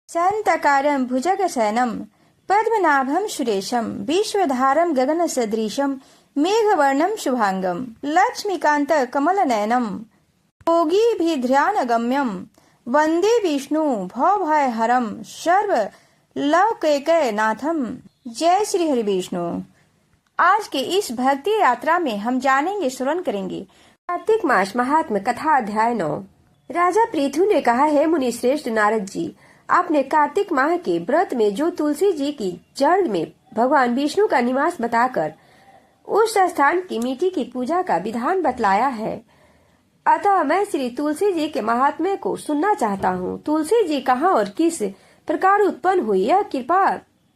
शान्तकारं भुजगशयनं पद्मनाभं सुरेशं विश्वधारं गगनसदृशं मेघवर्णं शुभांगं लक्ष्मीकान्तकमलनयनं योगीभिर्ध्यानगम्यं वन्दे विष्णु भवभयहरं सर्वलोकैकनाथं। जय श्री हरि विष्णु। आज के इस भक्ति यात्रा में हम जानेंगे, श्रवण करेंगे कार्तिक मास महात्म कथा अध्याय 9। राजा पृथु ने कहा, है मुनि श्रेष्ठ नारद जी, आपने कार्तिक माह के व्रत में जो तुलसी जी की जड़ में भगवान विष्णु का निवास बताकर उस स्थान की मिट्टी की पूजा का विधान बतलाया है, अतः मैं श्री तुलसी जी के महात्म्य को सुनना चाहता हूँ। तुलसी जी कहाँ और किस प्रकार उत्पन्न हुई, यह कृपा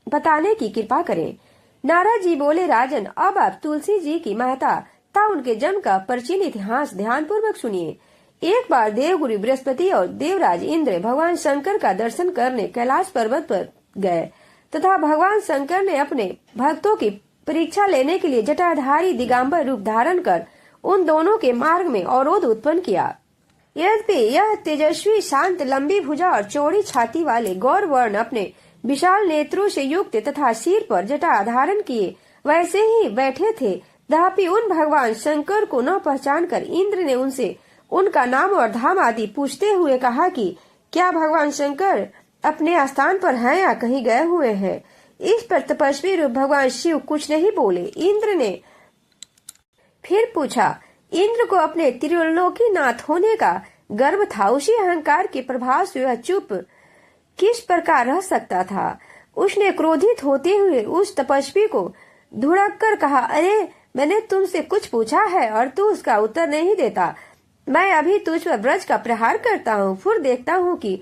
बताने की कृपा करें। नारद जी बोले, राजन, अब आप तुलसी जी की महत्ता तथा उनके जन्म का प्राचीन इतिहास ध्यान पूर्वक सुनिए। एक बार देवगुरु बृहस्पति और देवराज इंद्र भगवान शंकर का दर्शन करने कैलाश पर्वत पर गए तथा भगवान शंकर ने अपने भक्तों की परीक्षा लेने के लिए जटाधारी दिगंबर रूप धारण कर उन दोनों के मार्ग में अवरोध उत्पन्न किया। यद्यपि यह तेजस्वी, शांत, लंबी भुजा और चौड़ी छाती वाले गौर वर्ण अपने विशाल नेत्रों से युक्त तथा सिर पर जटा धारण किए वैसे ही बैठे थे, तथापि उन भगवान शंकर को न पहचान कर इंद्र ने उनसे उनका नाम और धाम आदि पूछते हुए कहा कि क्या भगवान शंकर अपने स्थान पर हैं या कहीं गए हुए हैं। इस पर तपस्वी रूप भगवान शिव कुछ नहीं बोले। इंद्र ने फिर पूछा। इंद्र को अपने त्रिलोकी नाथ होने का गर्व था, उसी अहंकार के प्रभाव से वह चुप किस प्रकार रह सकता था। उसने क्रोधित होते हुए उस तपस्वी को धुड़क कर कहा, अरे, मैंने तुमसे कुछ पूछा है और तू उसका उत्तर नहीं देता। मैं अभी तुझ पर ब्रज का प्रहार करता हूँ, फिर देखता हूँ कि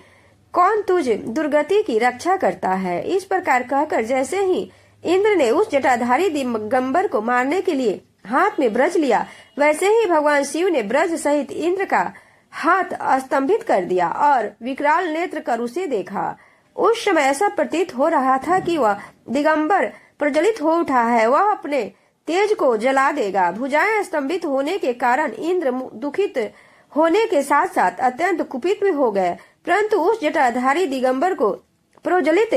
कौन तुझ दुर्गति की रक्षा करता है। इस प्रकार कहकर जैसे ही इंद्र ने उस जटाधारी दिगंबर को मारने के लिए हाथ में ब्रज लिया, वैसे ही भगवान शिव ने ब्रज सहित इंद्र का हाथ स्तंभित कर दिया और विकराल नेत्र कर उसे देखा। उस समय ऐसा प्रतीत हो रहा था कि वह दिगंबर प्रज्वलित हो उठा है, वह अपने तेज को जला देगा। भुजाएं स्तंभित होने के कारण इंद्र दुखित होने के साथ साथ अत्यंत कुपित भी हो गए, परंतु उस जटाधारी दिगंबर को प्रज्वलित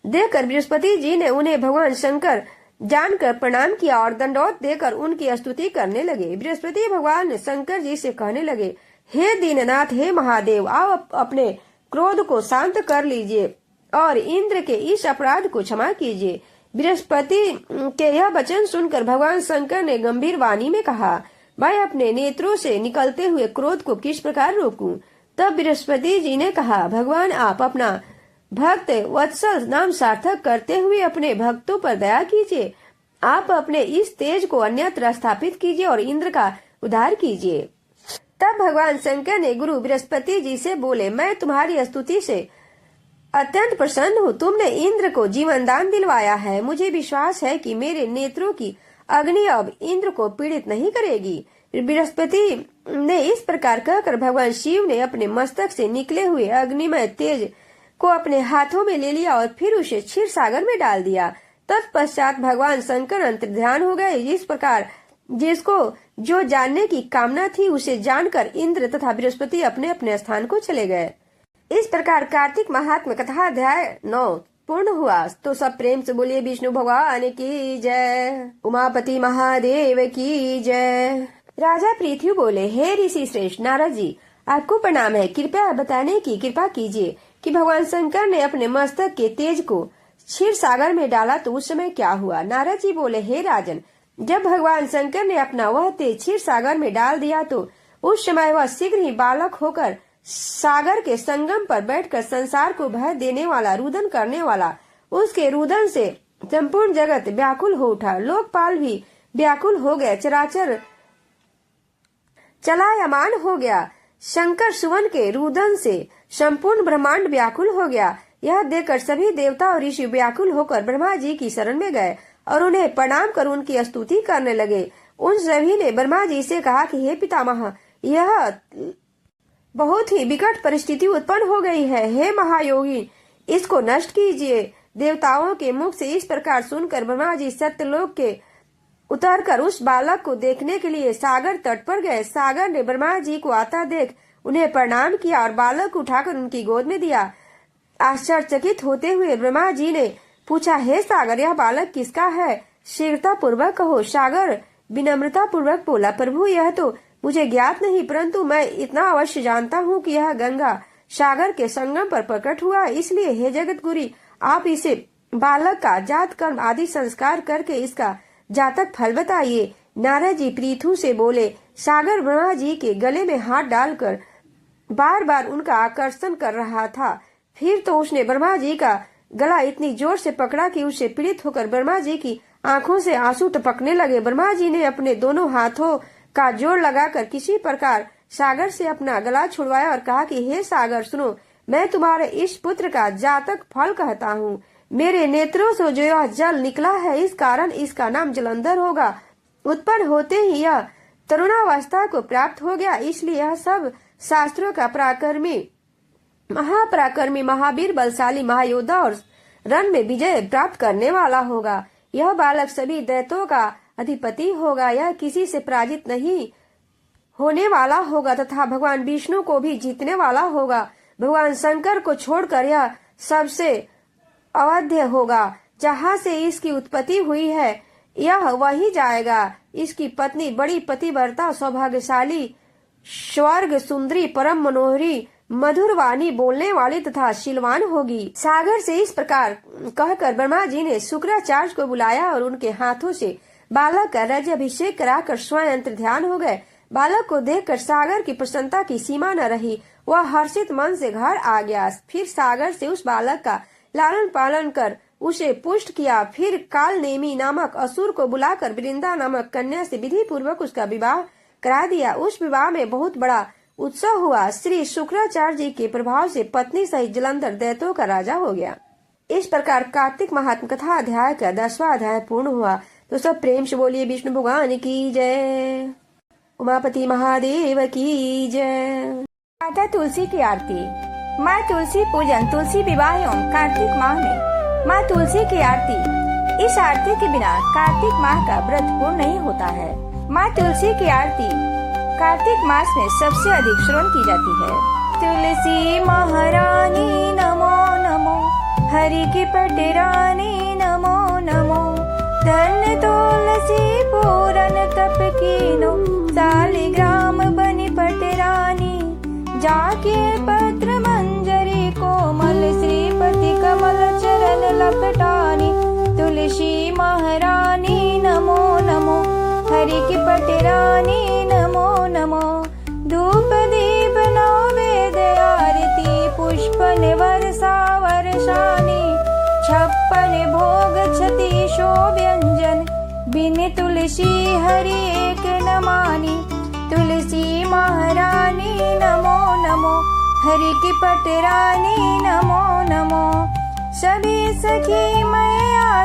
देखकर बृहस्पति जी ने उन्हें भगवान शंकर जानकर प्रणाम किया और दंडवत देकर उनकी स्तुति करने लगे। बृहस्पति भगवान शंकर जी से कहने लगे, हे दीननाथ, हे महादेव, आप अपने क्रोध को शांत कर लीजिए और इंद्र के इस अपराध को क्षमा कीजिए। बृहस्पति के यह वचन सुनकर भगवान शंकर ने गंभीर वाणी में कहा, मैं अपने नेत्रों से निकलते हुए क्रोध को किस प्रकार रोकूं। तब बृहस्पति जी ने कहा, भगवान, आप अपना भक्त वत्सल नाम सार्थक करते हुए अपने भक्तों पर दया कीजिए। आप अपने इस तेज को अन्यत्र स्थापित कीजिए और इंद्र का उद्धार कीजिए। तब भगवान शंकर ने गुरु बृहस्पति जी से बोले, मैं तुम्हारी स्तुति से अत्यंत प्रसन्न हूँ। तुमने इंद्र को जीवन दान दिलवाया है। मुझे विश्वास है कि मेरे नेत्रों की अग्नि अब इंद्र को पीड़ित नहीं करेगी। बृहस्पति ने इस प्रकार कहकर भगवान शिव ने अपने मस्तक से निकले हुए अग्निमय तेज को अपने हाथों में ले लिया और फिर उसे क्षीर सागर में डाल दिया। तत्पश्चात भगवान शंकर अंतर्ध्यान हो गए। इस प्रकार जिसको जो जानने की कामना थी उसे जानकर इंद्र तथा बृहस्पति अपने अपने स्थान को चले गए। इस प्रकार कार्तिक महात्म कथा अध्याय 9 पूर्ण हुआ। तो सब प्रेम से बोलिए विष्णु भगवान की जय, उमापति महादेव की जय। राजा पृथु बोले, हे ऋषि श्रेष्ठ नारद जी, आपको प्रणाम है। कृपया बताने की कृपा कीजिए कि भगवान शंकर ने अपने मस्तक के तेज को क्षीर सागर में डाला तो उस समय क्या हुआ। नारद जी बोले, हे राजन, जब भगवान शंकर ने अपना वह तेज क्षीर सागर में डाल दिया तो उस समय वह शीघ्र ही बालक होकर सागर के संगम पर बैठकर संसार को भय देने वाला, रुदन करने वाला, उसके रुदन से संपूर्ण जगत व्याकुल हो उठा। लोकपाल भी व्याकुल हो गए, चराचर चलायमान हो गया। शंकर सुवन के रुदन से संपूर्ण ब्रह्मांड व्याकुल हो गया। यह देखकर सभी देवता और ऋषि व्याकुल होकर ब्रह्मा जी की शरण में गए और उन्हें प्रणाम कर उनकी स्तुति करने लगे। उन सभी ने ब्रह्मा जी से कहा कि हे पितामह, यह बहुत ही विकट परिस्थिति उत्पन्न हो गई है। हे महायोगी, इसको नष्ट कीजिए। देवताओं के मुख से इस प्रकार सुनकर ब्रह्मा जी सत्यलोक के उतरकर उस बालक को देखने के लिए सागर तट पर गए। सागर ने ब्रह्मा जी को आता देख उन्हें प्रणाम किया और बालक उठाकर उनकी गोद में दिया। आश्चर्यचकित होते हुए ब्रह्मा जी ने पूछा, हे सागर, यह बालक किसका है? शीघ्रता पूर्वक कहो। सागर विनम्रता पूर्वक बोला, प्रभु यह तो मुझे ज्ञात नहीं, परंतु मैं इतना अवश्य जानता हूँ कि यह गंगा सागर के संगम पर प्रकट हुआ। इसलिए हे जगत गुरी, आप इसे बालक का जात कर्म आदि संस्कार करके इसका जातक फल बताइए। नारद जी पृथु से बोले। सागर ब्रह्मा जी के गले में हाथ डालकर बार बार उनका आकर्षण कर रहा था। फिर तो उसने ब्रह्मा जी का गला इतनी जोर से पकड़ा कि उससे पीड़ित होकर ब्रह्मा जी की आंखों से आंसू टपकने लगे। ब्रह्मा जी ने अपने दोनों हाथों का जोर लगाकर किसी प्रकार सागर से अपना गला छुड़वाया और कहा कि हे सागर, सुनो, मैं तुम्हारे इस पुत्र का जातक फल कहता हूँ। मेरे नेत्रों से जो यह जल निकला है, इस कारण इसका नाम जलंधर होगा। उत्पन्न होते ही यह तरुणावस्था को प्राप्त हो गया, इसलिए यह सब शास्त्रों का महापराक्रमी, महावीर, बलशाली, महायोद्धा और रण में विजय प्राप्त करने वाला होगा। यह बालक सभी दैत्यों का अधिपति होगा। यह किसी से पराजित नहीं होने वाला होगा तथा भगवान विष्णु को भी जीतने वाला होगा। भगवान शंकर को छोड़कर यह सबसे अवध्य होगा। जहाँ से इसकी उत्पत्ति हुई है यह वही जाएगा। इसकी पत्नी बड़ी पतिव्रता, सौभाग्यशाली, स्वर्ग सुंदरी, परम मनोहरी, मधुर वाणी बोलने वाली तथा शीलवान होगी। सागर से इस प्रकार कहकर ब्रह्मा जी ने शुक्राचार्य को बुलाया और उनके हाथों से बालक का राज्याभिषेक कराकर स्वयं अंतर ध्यान हो गए। बालक को देखकर सागर की प्रसन्नता की सीमा न रही। वह हर्षित मन से घर आ गया। फिर सागर से उस बालक का लालन पालन कर उसे पुष्ट किया। फिर कालनेमी नामक असुर को बुलाकर वृंदा नामक कन्या से विधि पूर्वक उसका विवाह करा दिया। उस विवाह में बहुत बड़ा उत्सव हुआ। श्री शुक्राचार्य जी के प्रभाव से पत्नी सहित जलंधर दैत्यों का राजा हो गया। इस प्रकार कार्तिक महात्म कथा अध्याय का 10वां अध्याय पूर्ण हुआ। तो सब प्रेम से बोलिए विष्णु भगवान की जय, उमापति महादेव की जय। माता तुलसी की आरती। माँ तुलसी पूजन, तुलसी विवाह एवं कार्तिक माह में माँ तुलसी की आरती। इस आरती के बिना कार्तिक माह का व्रत पूर्ण नहीं होता है। माँ तुलसी की आरती कार्तिक मास में सबसे अधिक श्रवण की जाती है। तुलसी महारानी नमो नमो, हरि की पटरानी नमो नमो, धन तुलसी पूरन तप कीनो, सालिग्राम बनी पटरानी, जाके पत्र मंजरी कोमल, श्रीपति कमल चरण लपटानी। तुलसी महारानी नमो नमो, हरि की पटरानी नमो नमो, धूप दीप नैवेद्य आरती, पुष्पन वर्षा वर्षानी, 56 भोग छति शो व्यंजन, बिन तुलसी हरि एक न मानी। तुलसी महारानी नमो नमो, हरि की पटरानी नमो नमो, सभी सखी मैया